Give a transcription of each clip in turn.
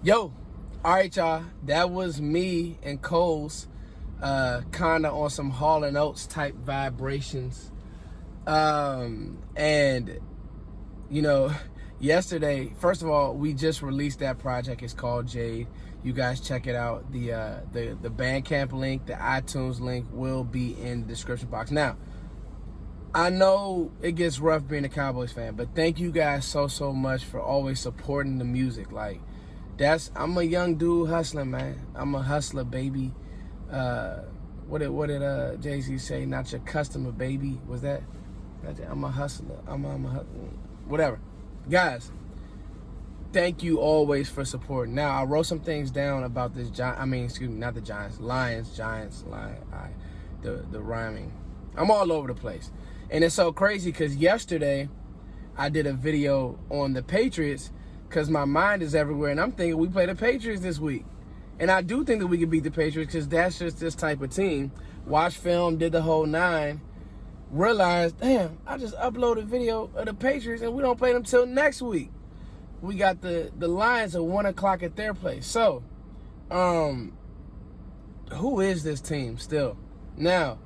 Yo, all right, y'all. That was me and Cole's kind of on some Hall & Oates type vibrations. And, you know, yesterday, first of all, we just released that project. It's called Jade. You guys check it out. The Bandcamp link, the iTunes link will be in the description box. Now, I know it gets rough being a Cowboys fan, but thank you guys so much for always supporting the music. Like, I'm a young dude hustling, man. I'm a hustler, baby. What did Jay-Z say? Not your customer, baby. Was that? I'm a hustler. I'm a whatever. Guys, thank you always for supporting. Now, I wrote some things down about this not the Giants. Giants, the rhyming. I'm all over the place. And it's so crazy because yesterday I did a video on the Patriots because my mind is everywhere, and I'm thinking we play the Patriots this week. And I do think that we can beat the Patriots because that's just this type of team. Watched film, did the whole 9, realized, damn, I just uploaded a video of the Patriots and we don't play them till next week. We got the Lions at 1 o'clock at their place. So, who is this team still? Now,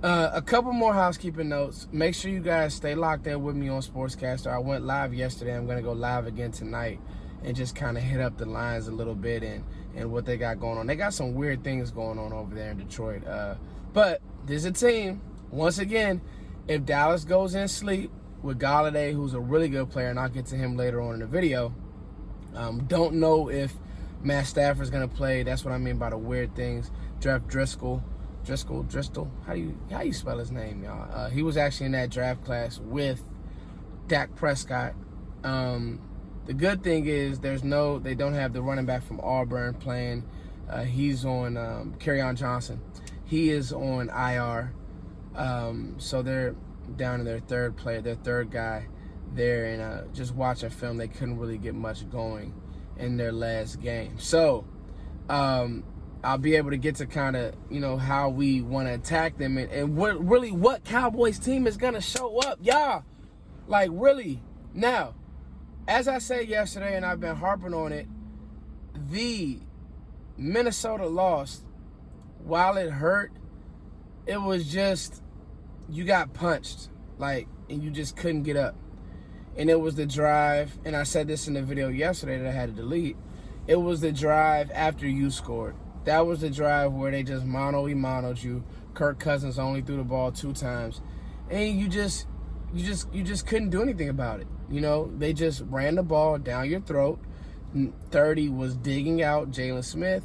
a couple more housekeeping notes. Make sure you guys stay locked in with me on Sportscaster. I went live yesterday. I'm going to go live again tonight and just kind of hit up the Lions a little bit and what they got going on. They got some weird things going on over there in Detroit. But there's a team, once again, if Dallas goes in sleep with Galladay, who's a really good player, and I'll get to him later on in the video. Don't know if Matt Stafford's going to play. That's what I mean by the weird things. Jeff Driscoll. How you spell his name, y'all? He was actually in that draft class with Dak Prescott. The good thing is they don't have the running back from Auburn playing. He's on Kerryon Johnson. He is on IR. So they're down to their third guy there, and just watching film, they couldn't really get much going in their last game. So I'll be able to get to kind of, how we want to attack them and what Cowboys team is going to show up. Yeah, like really. Now, as I said yesterday, and I've been harping on it, the Minnesota loss, while it hurt, it was just, you got punched, and you just couldn't get up. And it was the drive, and I said this in the video yesterday that I had to delete, it was the drive after you scored. That was the drive where they just mano'd you. Kirk Cousins only threw the ball 2 times. And you just couldn't do anything about it. They just ran the ball down your throat. 30 was digging out Jalen Smith.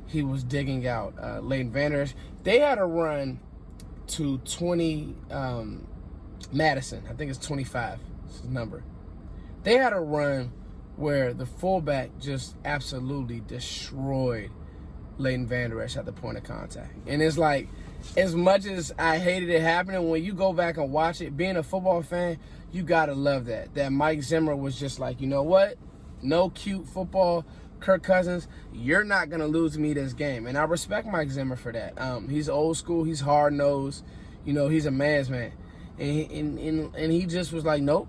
He was digging out Leighton Vander Esch. They had a run to 20 Madison. I think it's 25. It's his number. They had a run where the fullback just absolutely destroyed Leighton Vander Esch at the point of contact. And it's like, as much as I hated it happening, when you go back and watch it, being a football fan, you got to love that. That Mike Zimmer was just like, you know what? No cute football. Kirk Cousins, you're not going to lose me this game. And I respect Mike Zimmer for that. He's old school. He's hard-nosed. He's a man's man. And he just was like, nope,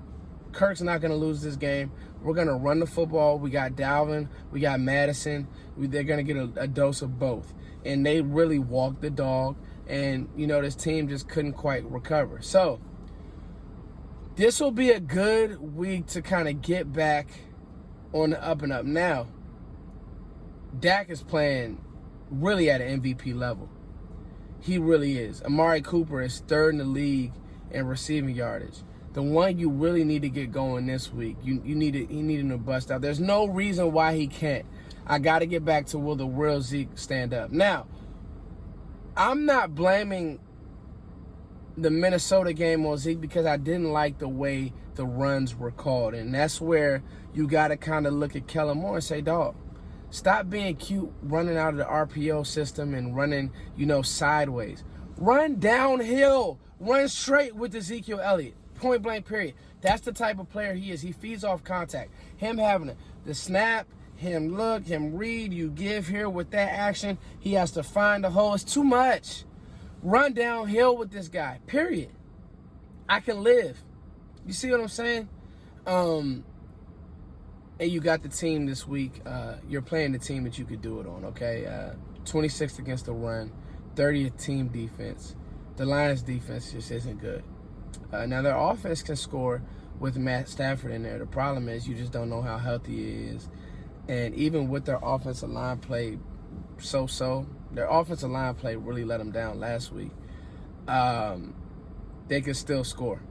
Kirk's not going to lose this game. We're going to run the football. We got Dalvin. We got Madison. They're going to get a dose of both. And they really walked the dog. And, this team just couldn't quite recover. So, this will be a good week to kind of get back on the up and up. Now, Dak is playing really at an MVP level. He really is. Amari Cooper is 3rd in the league in receiving yardage. The one you really need to get going this week, you need him to bust out. There's no reason why he can't. I got to get back to will the real Zeke stand up. Now, I'm not blaming the Minnesota game on Zeke because I didn't like the way the runs were called. And that's where you got to kind of look at Kellen Moore and say, dog, stop being cute running out of the RPO system and running, sideways. Run downhill. Run straight with Ezekiel Elliott. Point blank, period. That's the type of player he is. He feeds off contact. Him having the snap, him look, him read, you give here with that action. He has to find the hole. It's too much. Run downhill with this guy, period. I can live. You see what I'm saying? and you got the team this week. You're playing the team that you could do it on, okay? 26th against the run, 30th team defense. The Lions' defense just isn't good. Now, their offense can score with Matt Stafford in there. The problem is you just don't know how healthy he is. And even with their offensive line play so-so, their offensive line play really let them down last week. They can still score.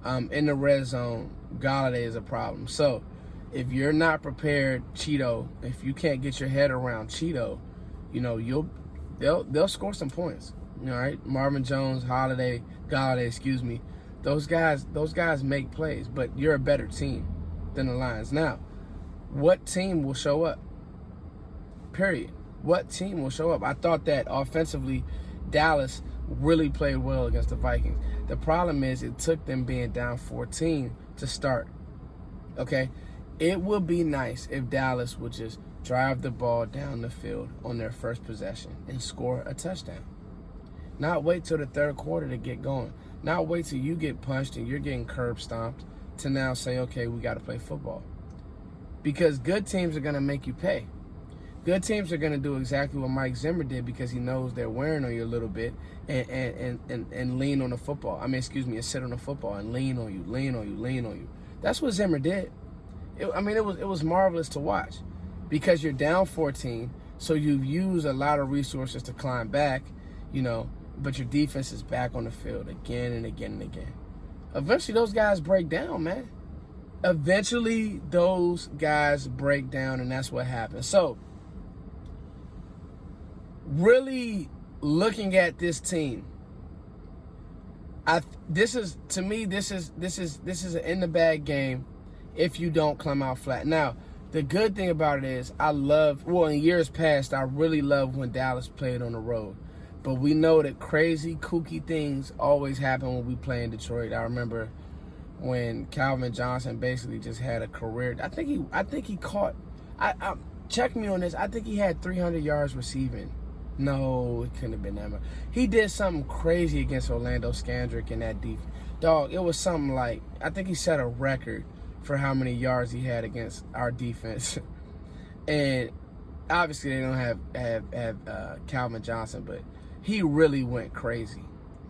In the red zone, Galladay is a problem. So if you're not prepared, Cheeto, if you can't get your head around Cheeto, you know, they'll score some points. All right, Marvin Jones, Galladay, excuse me. Those guys make plays, but you're a better team than the Lions. Now, what team will show up? Period. What team will show up? I thought that offensively, Dallas really played well against the Vikings. The problem is it took them being down 14 to start. Okay? It would be nice if Dallas would just drive the ball down the field on their first possession and score a touchdown. Not wait till the third quarter to get going. Not wait till you get punched and you're getting curb stomped to now say, okay, we got to play football. Because good teams are going to make you pay. Good teams are going to do exactly what Mike Zimmer did because he knows they're wearing on you a little bit and lean on the football. And sit on the football and lean on you. That's what Zimmer did. It was marvelous to watch because you're down 14, so you've used a lot of resources to climb back, you know, but your defense is back on the field again and again and again. Eventually, those guys break down, man. Eventually, those guys break down, and that's what happens. So, really looking at this team, this is an in the bag game if you don't come out flat. Now, the good thing about it is in years past, I really loved when Dallas played on the road. But we know that crazy, kooky things always happen when we play in Detroit. I remember when Calvin Johnson basically just had a career. I think he caught. Check me on this. I think he had 300 yards receiving. No, it couldn't have been that much. He did something crazy against Orlando Scandrick in that defense. Dog, it was something like, I think he set a record for how many yards he had against our defense. And obviously they don't have Calvin Johnson, but he really went crazy.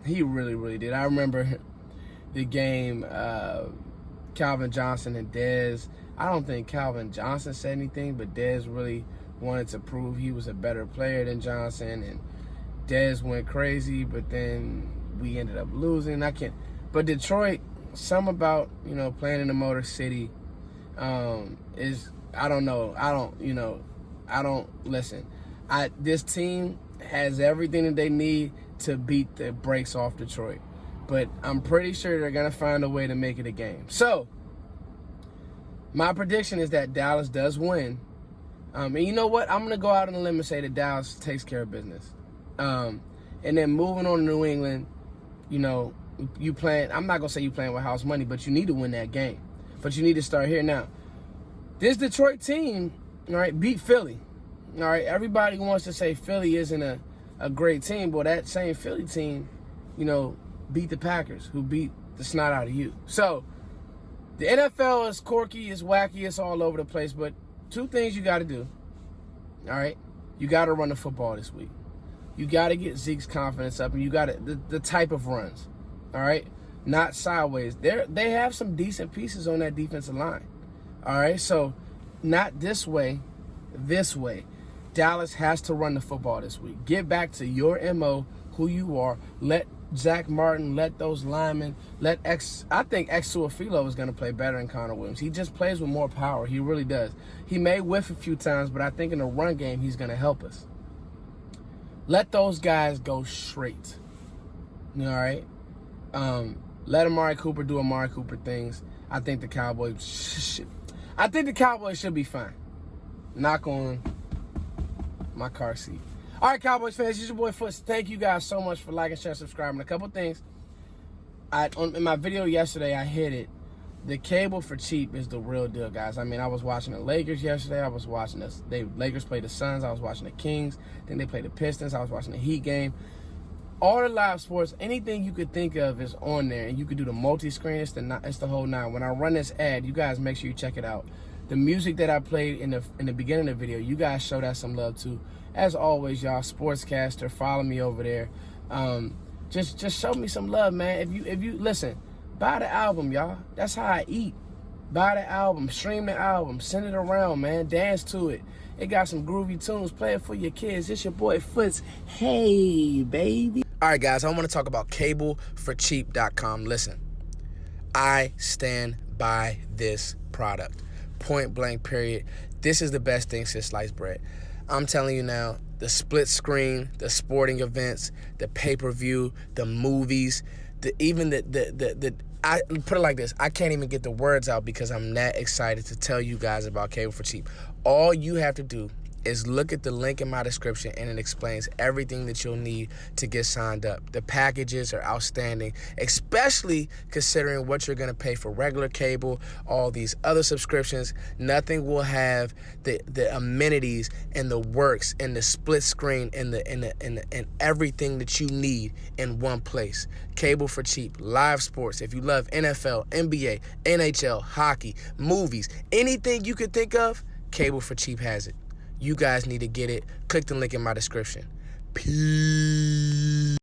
He really, really did. I remember the game, Calvin Johnson and Dez. I don't think Calvin Johnson said anything, but Dez really wanted to prove he was a better player than Johnson, and Dez went crazy, but then we ended up losing. But Detroit, something about, you know, playing in the Motor City is, I don't know. Listen, this team has everything that they need to beat the brakes off Detroit. But I'm pretty sure they're going to find a way to make it a game. So, my prediction is that Dallas does win. And you know what? I'm going to go out on a limb and say that Dallas takes care of business. And then moving on to New England, you know, I'm not going to say you playing with house money, but you need to win that game. But you need to start here now. This Detroit team, all right, beat Philly. All right, everybody wants to say Philly isn't a great team. Well, that same Philly team, you know, beat the Packers, who beat the snot out of you. So, the NFL is quirky, it's wacky, it's all over the place. But two things you got to do, all right? You got to run the football this week. You got to get Zeke's confidence up, and you got to the type of runs, all right? Not sideways. They have some decent pieces on that defensive line, all right? So, not this way, this way. Dallas has to run the football this week. Get back to your MO, who you are. Let Zach Martin, let those linemen, I think X Suafilo is going to play better than Connor Williams. He just plays with more power. He really does. He may whiff a few times, but I think in the run game, he's going to help us. Let those guys go straight. All right? Let Amari Cooper do Amari Cooper things. I think the Cowboys should be fine. Knock on my car seat. All right, Cowboys fans, this is your boy Foots. Thank you guys so much for liking, sharing, subscribing. A couple things. In my video yesterday, I hit it. The cable for cheap is the real deal, guys. I mean, I was watching the Lakers yesterday. I was watching Lakers play the Suns. I was watching the Kings. Then they played the Pistons. I was watching the Heat game. All the live sports, anything you could think of is on there, and you could do the multi-screen. It's the whole nine. When I run this ad, you guys make sure you check it out. The music that I played in the beginning of the video, you guys show that some love too. As always, y'all, Sportscaster, follow me over there. Just show me some love, man. If you listen, buy the album, y'all. That's how I eat. Buy the album, stream the album, send it around, man. Dance to it. It got some groovy tunes. Play it for your kids. It's your boy Foots. Hey, baby. All right, guys, I want to talk about cakewalk.com. Listen, I stand by this product. Point blank, period. This is the best thing since sliced bread. I'm telling you now, the split screen, the sporting events, the pay-per-view, the movies, I put it like this, I can't even get the words out because I'm that excited to tell you guys about Cable for Cheap. All you have to do is look at the link in my description, and it explains everything that you'll need to get signed up. The packages are outstanding, especially considering what you're gonna pay for regular cable, all these other subscriptions. Nothing will have the amenities and the works and the split screen and everything that you need in one place. Cable for Cheap, live sports. If you love NFL, NBA, NHL, hockey, movies, anything you could think of, Cable for Cheap has it. You guys need to get it. Click the link in my description. Peace.